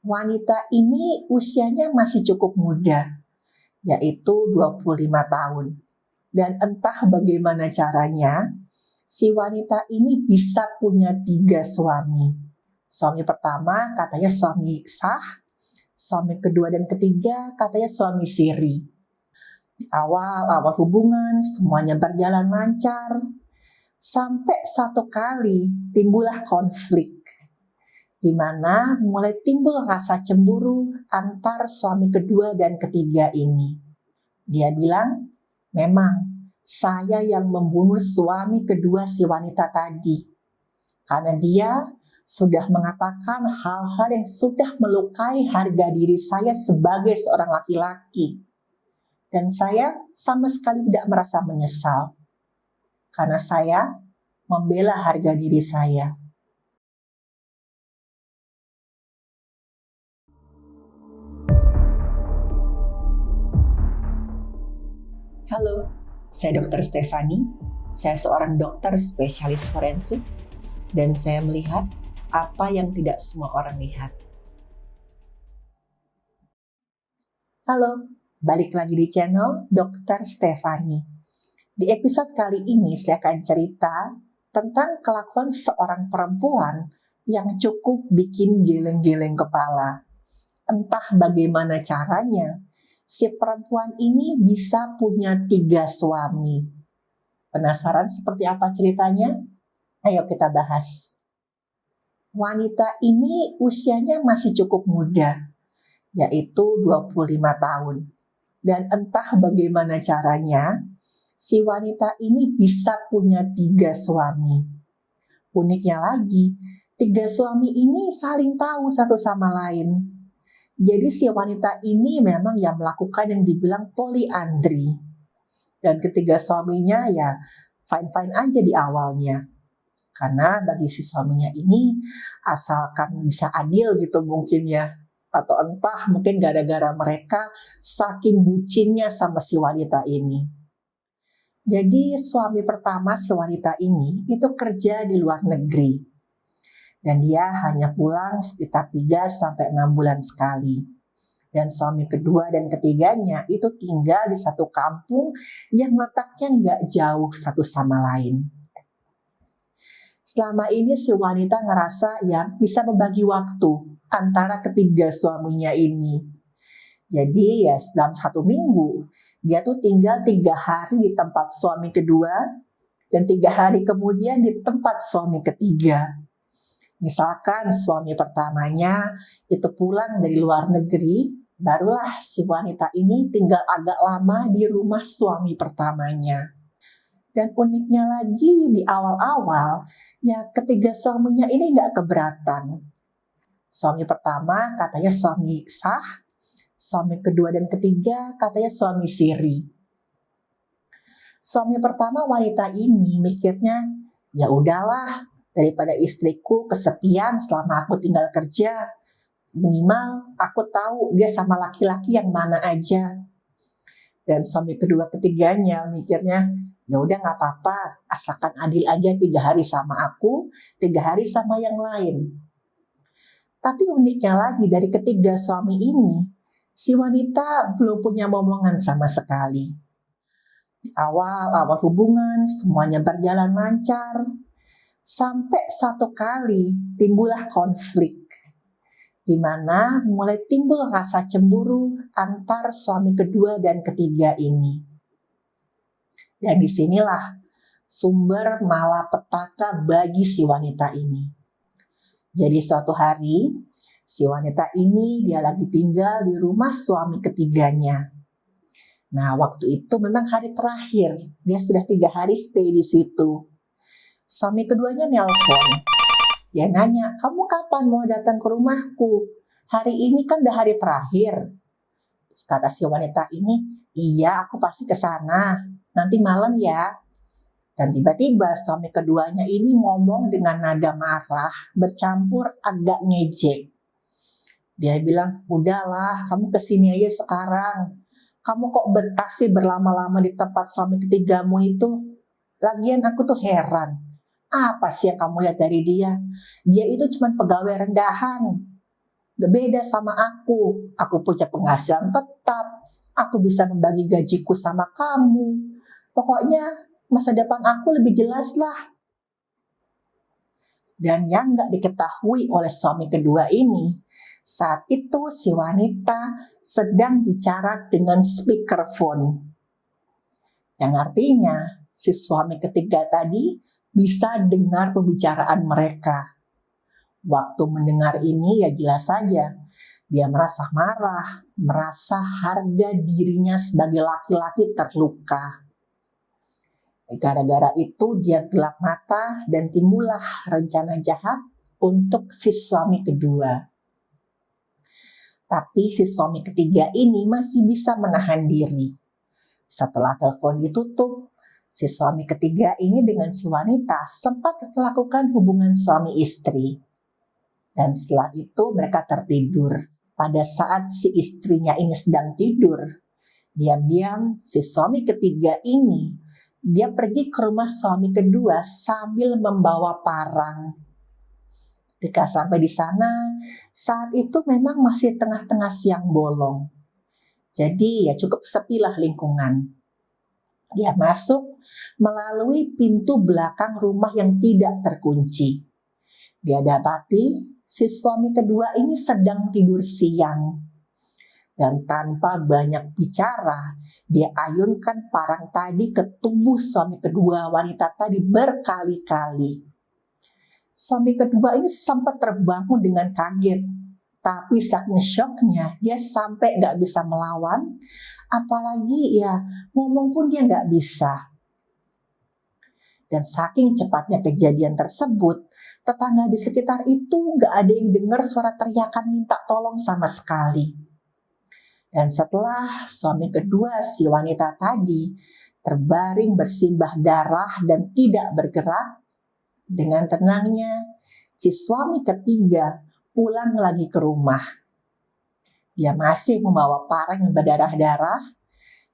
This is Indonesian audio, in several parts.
Wanita ini usianya masih cukup muda, yaitu 25 tahun. Dan entah bagaimana caranya, si wanita ini bisa punya 3 suami. Suami pertama katanya suami sah, suami kedua dan ketiga katanya suami siri. Di awal hubungan semuanya berjalan lancar, sampai satu kali timbullah konflik, di mana mulai timbul rasa cemburu antar suami kedua dan ketiga ini. Dia bilang, memang saya yang membunuh suami kedua si wanita tadi, karena dia sudah mengatakan hal-hal yang sudah melukai harga diri saya sebagai seorang laki-laki. Dan saya sama sekali tidak merasa menyesal, karena saya membela harga diri saya. Halo, saya Dr. Stefani. Saya seorang dokter spesialis forensik dan saya melihat apa yang tidak semua orang lihat. Halo, balik lagi di channel Dr. Stefani. Di episode kali ini saya akan cerita tentang kelakuan seorang perempuan yang cukup bikin geleng-geleng kepala. Entah bagaimana caranya, si perempuan ini bisa punya 3 suami. Penasaran seperti apa ceritanya? Ayo kita bahas. Wanita ini usianya masih cukup muda, yaitu 25 tahun. Dan entah bagaimana caranya, si wanita ini bisa punya 3 suami. Uniknya lagi, 3 suami ini saling tahu satu sama lain. Jadi si wanita ini memang yang melakukan yang dibilang poliandri. Dan ketiga suaminya ya fine-fine aja di awalnya. Karena bagi si suaminya ini asalkan bisa adil gitu mungkin ya. Atau entah mungkin gara-gara mereka saking bucinnya sama si wanita ini. Jadi suami pertama si wanita ini itu kerja di luar negeri. Dan dia hanya pulang sekitar 3-6 bulan sekali. Dan suami kedua dan ketiganya itu tinggal di satu kampung yang letaknya nggak jauh satu sama lain. Selama ini si wanita ngerasa ya bisa membagi waktu antara ketiga suaminya ini. Jadi ya dalam 1 minggu dia tuh tinggal 3 hari di tempat suami kedua dan 3 hari kemudian di tempat suami ketiga. Misalkan suami pertamanya itu pulang dari luar negeri, barulah si wanita ini tinggal agak lama di rumah suami pertamanya. Dan uniknya lagi di awal-awal, ya ketiga suaminya ini nggak keberatan. Suami pertama katanya suami sah, suami kedua dan ketiga katanya suami siri. Suami pertama wanita ini mikirnya, ya udahlah daripada istriku kesepian selama aku tinggal kerja. Minimal aku tahu dia sama laki-laki yang mana aja. Dan suami kedua ketiganya mikirnya, ya udah nggak apa-apa, asalkan adil aja 3 hari sama aku, 3 hari sama yang lain. Tapi uniknya lagi dari ketiga suami ini, si wanita belum punya momongan sama sekali. Di awal hubungan semuanya berjalan lancar, sampai satu kali timbullah konflik, di mana mulai timbul rasa cemburu antar suami kedua dan ketiga ini. Dan disinilah sumber malapetaka bagi si wanita ini. Jadi suatu hari, si wanita ini dia lagi tinggal di rumah suami ketiganya. Nah, waktu itu memang hari terakhir, dia sudah 3 hari stay di situ. Suami keduanya nelpon. Dia nanya, kamu kapan mau datang ke rumahku? Hari ini kan udah hari terakhir. Terus kata si wanita ini, iya aku pasti ke sana. Nanti malam ya. Dan tiba-tiba suami keduanya ini ngomong dengan nada marah, bercampur agak ngejek. Dia bilang, udahlah kamu kesini aja sekarang. Kamu kok betah sih berlama-lama di tempat suami ketigamu itu? Lagian aku tuh heran. Apa sih yang kamu lihat dari dia? Dia itu cuma pegawai rendahan. beda sama aku. Aku punya penghasilan tetap. Aku bisa membagi gajiku sama kamu. Pokoknya masa depan aku lebih jelas lah. Dan yang nggak diketahui oleh suami kedua ini, saat itu si wanita sedang bicara dengan speakerphone. Yang artinya si suami ketiga tadi bisa dengar pembicaraan mereka. Waktu mendengar ini ya jelas saja dia merasa marah, merasa harga dirinya sebagai laki-laki terluka. Gara-gara itu dia gelap mata dan timbullah rencana jahat untuk si suami kedua. Tapi si suami ketiga ini masih bisa menahan diri. Setelah telepon ditutup, si suami ketiga ini dengan si wanita sempat melakukan hubungan suami istri. Dan setelah itu mereka tertidur. Pada saat si istrinya ini sedang tidur, diam-diam si suami ketiga ini dia pergi ke rumah suami kedua sambil membawa parang. Ketika sampai di sana, saat itu memang masih tengah-tengah siang bolong. Jadi ya cukup sepilah lingkungan. Dia masuk melalui pintu belakang rumah yang tidak terkunci. Dia dapati si suami kedua ini sedang tidur siang. Dan tanpa banyak bicara, dia ayunkan parang tadi ke tubuh suami kedua wanita tadi berkali-kali. Suami kedua ini sempat terbangun dengan kaget. Tapi saking syoknya, dia sampai gak bisa melawan. Apalagi ya ngomong pun dia gak bisa. Dan saking cepatnya kejadian tersebut, tetangga di sekitar itu gak ada yang dengar suara teriakan minta tolong sama sekali. Dan setelah suami kedua si wanita tadi terbaring bersimbah darah dan tidak bergerak, dengan tenangnya si suami ketiga pulang lagi ke rumah. Dia masih membawa parang yang berdarah-darah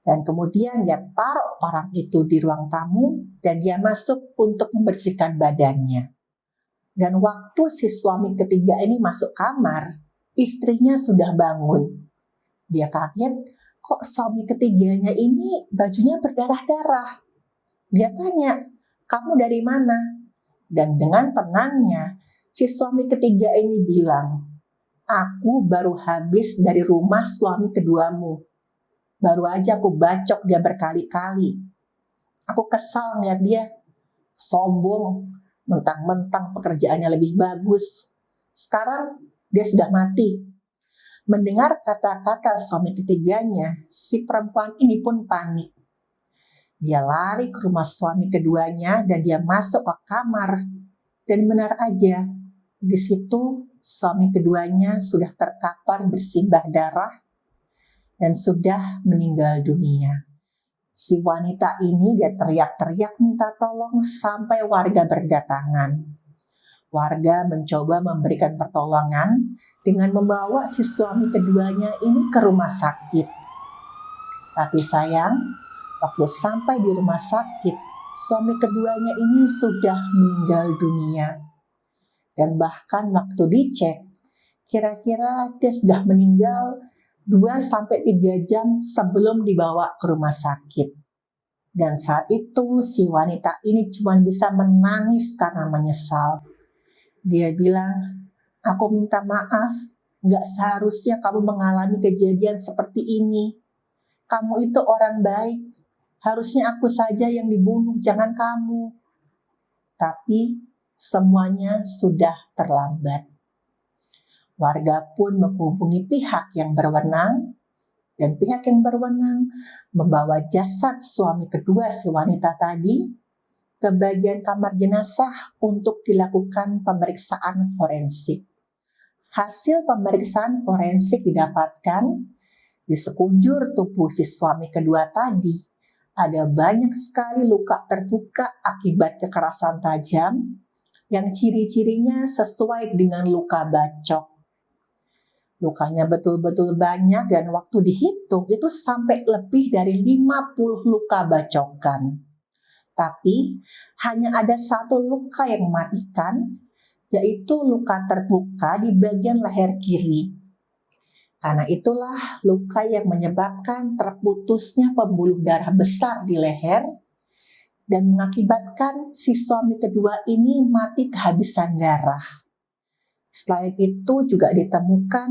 dan kemudian dia taruh parang itu di ruang tamu dan dia masuk untuk membersihkan badannya. Dan waktu si suami ketiga ini masuk kamar, istrinya sudah bangun. Dia kaget, kok suami ketiganya ini bajunya berdarah-darah. Dia tanya, kamu dari mana? Dan dengan tenangnya, si suami ketiga ini bilang, aku baru habis dari rumah suami keduamu. Baru aja aku bacok dia berkali-kali. Aku kesal ngeliat dia, sombong, mentang-mentang pekerjaannya lebih bagus. Sekarang dia sudah mati. Mendengar kata-kata suami ketiganya, si perempuan ini pun panik. Dia lari ke rumah suami keduanya dan dia masuk ke kamar. Dan benar aja, di situ suami keduanya sudah terkapar bersimbah darah dan sudah meninggal dunia. Si wanita ini dia teriak-teriak minta tolong sampai warga berdatangan. Warga mencoba memberikan pertolongan dengan membawa si suami keduanya ini ke rumah sakit. Tapi sayang, waktu sampai di rumah sakit, suami keduanya ini sudah meninggal dunia. Dan bahkan waktu dicek, kira-kira dia sudah meninggal 2-3 jam sebelum dibawa ke rumah sakit. Dan saat itu si wanita ini cuma bisa menangis karena menyesal. Dia bilang, aku minta maaf, gak seharusnya kamu mengalami kejadian seperti ini. Kamu itu orang baik, harusnya aku saja yang dibunuh, jangan kamu. Tapi semuanya sudah terlambat. Warga pun menghubungi pihak yang berwenang, dan pihak yang berwenang membawa jasad suami kedua si wanita tadi ke bagian kamar jenazah untuk dilakukan pemeriksaan forensik. Hasil pemeriksaan forensik didapatkan di sekujur tubuh si suami kedua tadi ada banyak sekali luka terbuka akibat kekerasan tajam yang ciri-cirinya sesuai dengan luka bacok. Lukanya betul-betul banyak dan waktu dihitung itu sampai lebih dari 50 luka bacokan. Tapi hanya ada satu luka yang mematikan, yaitu luka terbuka di bagian leher kiri. Karena itulah luka yang menyebabkan terputusnya pembuluh darah besar di leher dan mengakibatkan si suami kedua ini mati kehabisan darah. Selain itu juga ditemukan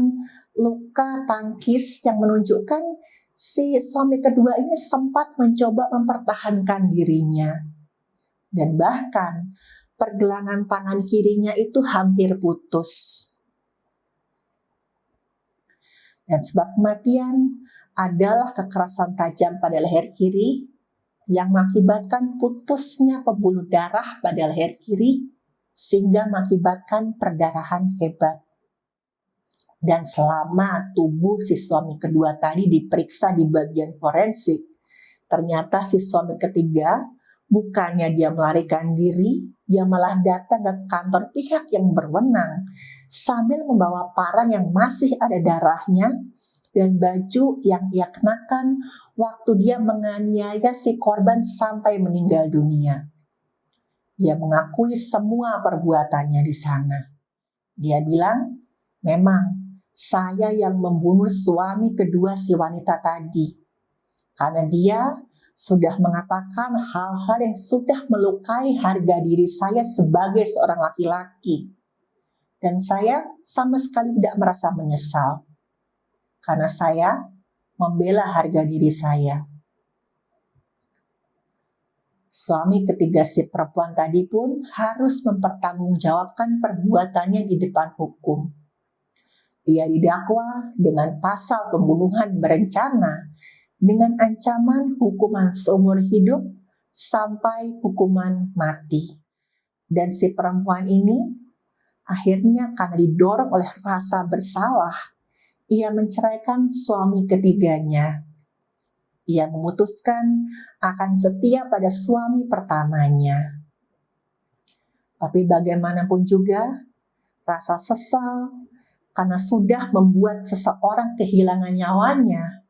luka tangkis yang menunjukkan si suami kedua ini sempat mencoba mempertahankan dirinya. Dan bahkan pergelangan tangan kirinya itu hampir putus. Dan sebab kematian adalah kekerasan tajam pada leher kiri yang mengakibatkan putusnya pembuluh darah pada leher kiri sehingga mengakibatkan perdarahan hebat. Dan selama tubuh si suami kedua tadi diperiksa di bagian forensik, ternyata si suami ketiga bukannya dia melarikan diri, dia malah datang ke kantor pihak yang berwenang sambil membawa parang yang masih ada darahnya dan baju yang ia kenakan waktu dia menganiaya si korban sampai meninggal dunia. Dia mengakui semua perbuatannya di sana. Dia bilang, memang saya yang membunuh suami kedua si wanita tadi. Karena dia sudah mengatakan hal-hal yang sudah melukai harga diri saya sebagai seorang laki-laki. Dan saya sama sekali tidak merasa menyesal. Karena saya membela harga diri saya. Suami ketiga si perempuan tadi pun harus mempertanggungjawabkan perbuatannya di depan hukum. Ia didakwa dengan pasal pembunuhan berencana dengan ancaman hukuman seumur hidup sampai hukuman mati. Dan si perempuan ini akhirnya karena didorong oleh rasa bersalah, ia menceraikan suami ketiganya. Ia memutuskan akan setia pada suami pertamanya. Tapi bagaimanapun juga, rasa sesal karena sudah membuat seseorang kehilangan nyawanya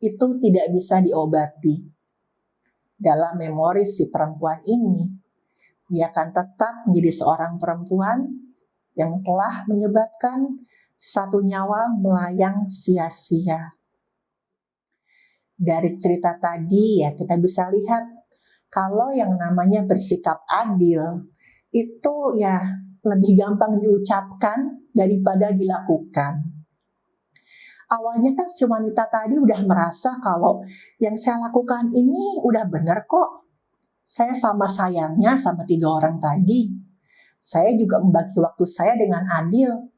itu tidak bisa diobati. Dalam memori si perempuan ini, ia akan tetap menjadi seorang perempuan yang telah menyebabkan satu nyawa melayang sia-sia. Dari cerita tadi ya kita bisa lihat kalau yang namanya bersikap adil itu ya lebih gampang diucapkan daripada dilakukan. Awalnya kan si wanita tadi udah merasa kalau yang saya lakukan ini udah benar kok. Saya sama sayangnya sama 3 orang tadi. Saya juga membagi waktu saya dengan adil.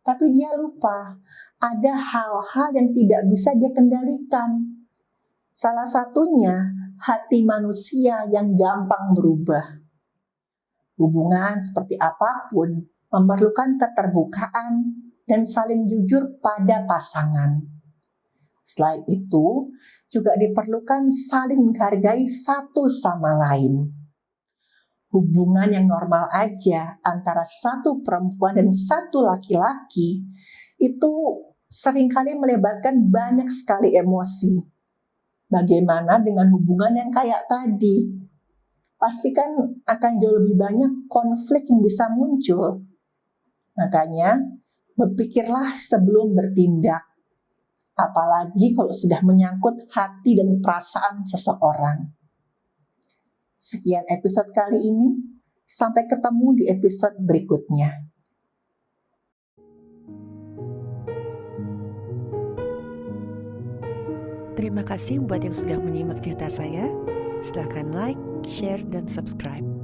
Tapi dia lupa, ada hal-hal yang tidak bisa dia kendalikan. Salah satunya hati manusia yang gampang berubah. Hubungan seperti apapun memerlukan keterbukaan dan saling jujur pada pasangan. Selain itu, juga diperlukan saling menghargai satu sama lain. Hubungan yang normal aja antara satu perempuan dan satu laki-laki itu seringkali melebatkan banyak sekali emosi. Bagaimana dengan hubungan yang kayak tadi? Pasti kan akan jauh lebih banyak konflik yang bisa muncul. Makanya, berpikirlah sebelum bertindak. Apalagi kalau sudah menyangkut hati dan perasaan seseorang. Sekian episode kali ini. Sampai ketemu di episode berikutnya. Terima kasih buat yang sudah menyimak cerita saya. Silakan like, share, dan subscribe.